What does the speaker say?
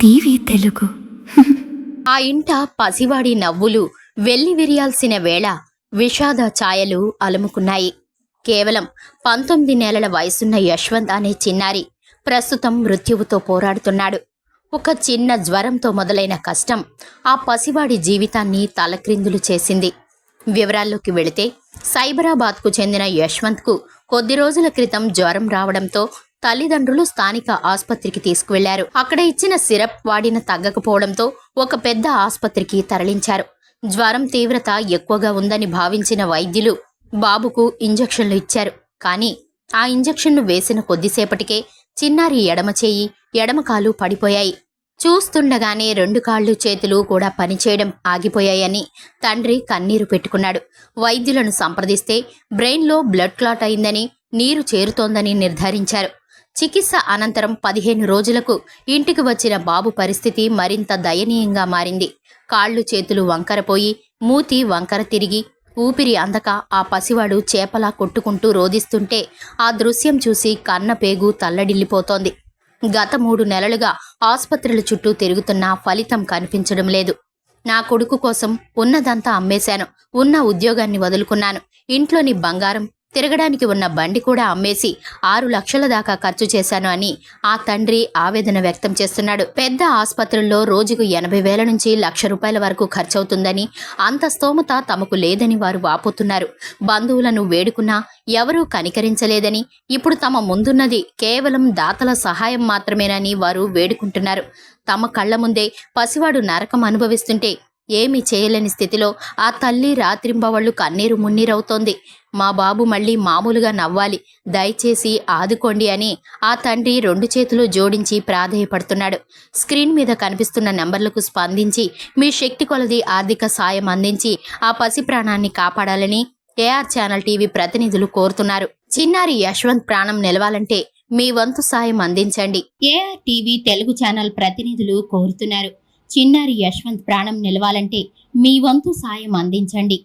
TV Telugu. ఆ ఇంట పసివాడి నవ్వులు వెల్లి విరియాల్సిన వేళ విషాద ఛాయలు అలుముకున్నాయి. కేవలం 19 నెలల వయసున్న యశ్వంత్ అనే చిన్నారి ప్రస్తుతం మృత్యువుతో పోరాడుతున్నాడు. ఒక చిన్న జ్వరంతో మొదలైన కష్టం ఆ పసివాడి జీవితాన్ని తలక్రిందులు చేసింది. వివరాల్లోకి వెళితే, సైబరాబాద్కు చెందిన యశ్వంత్కు కొద్ది రోజుల క్రితం జ్వరం రావడంతో తల్లిదండ్రులు స్థానిక ఆసుపత్రికి తీసుకువెళ్లారు. అక్కడ ఇచ్చిన సిరప్ వాడిన తగ్గకపోవడంతో ఒక పెద్ద ఆసుపత్రికి తరలించారు. జ్వరం తీవ్రత ఎక్కువగా ఉందని భావించిన వైద్యులు బాబుకు ఇంజెక్షన్లు ఇచ్చారు. కానీ ఆ ఇంజెక్షన్ను వేసిన కొద్దిసేపటికే చిన్నారి ఎడమ చేయి, ఎడమ కాలు పడిపోయాయి. చూస్తుండగానే 2 కాళ్ళు చేతులు కూడా పనిచేయడం ఆగిపోయాయని తండ్రి కన్నీరు పెట్టుకున్నాడు. వైద్యులను సంప్రదిస్తే బ్రెయిన్లో బ్లడ్ క్లాట్ అయిందని, నీరు చేరుతోందని నిర్ధారించారు. చికిత్స అనంతరం 15 రోజులకు ఇంటికి వచ్చిన బాబు పరిస్థితి మరింత దయనీయంగా మారింది. కాళ్ళు చేతులు వంకరపోయి, మూతి వంకర తిరిగి, ఊపిరి అందక ఆ పసివాడు చేపలా కొట్టుకుంటూ రోదిస్తుంటే ఆ దృశ్యం చూసి కన్నపేగు తల్లడిల్లిపోతోంది. గత 3 నెలలుగా ఆసుపత్రుల చుట్టూ తిరుగుతున్నా ఫలితం కనిపించడం లేదు. నా కొడుకు కోసం ఉన్నదంతా అమ్మేశాను, ఉన్న ఉద్యోగాన్ని వదులుకున్నాను, ఇంట్లోని బంగారం, తిరగడానికి ఉన్న బండి కూడా అమ్మేసి 6 లక్షల దాకా ఖర్చు చేశాను అని ఆ తండ్రి ఆవేదన వ్యక్తం చేస్తున్నాడు. పెద్ద ఆసుపత్రుల్లో రోజుకు 80,000 నుంచి ₹1,00,000 వరకు ఖర్చవుతుందని, అంత స్తోమత తమకు లేదని వారు వాపోతున్నారు. బంధువులను వేడుకున్నా ఎవరూ కనికరించలేదని, ఇప్పుడు తమ ముందున్నది కేవలం దాతల సహాయం మాత్రమేనని వారు వేడుకుంటున్నారు. తమ కళ్ల ముందే పసివాడు నరకం అనుభవిస్తుంటే ఏమీ చేయలేని స్థితిలో ఆ తల్లి రాత్రింబవళ్లు కన్నీరు మున్నీరవుతోంది. మా బాబు మళ్ళీ మామూలుగా నవ్వాలి, దయచేసి ఆదుకోండి అని ఆ తండ్రి 2 చేతులు జోడించి ప్రాధేయపడుతున్నాడు. స్క్రీన్ మీద కనిపిస్తున్న నెంబర్లకు స్పందించి మీ శక్తి కొలది ఆర్థిక సాయం అందించి ఆ పసి ప్రాణాన్ని కాపాడాలని ఏఆర్ ఛానల్ టీవీ ప్రతినిధులు కోరుతున్నారు. చిన్నారి యశ్వంత్ ప్రాణం నిలవాలంటే మీ వంతు సాయం అందించండి. ఏఆర్ టీవీ తెలుగు ఛానల్ ప్రతినిధులు కోరుతున్నారు. చిన్నారి యశ్వంత్ ప్రాణం నిలవాలంటే మీ వంతు సాయం అందించండి.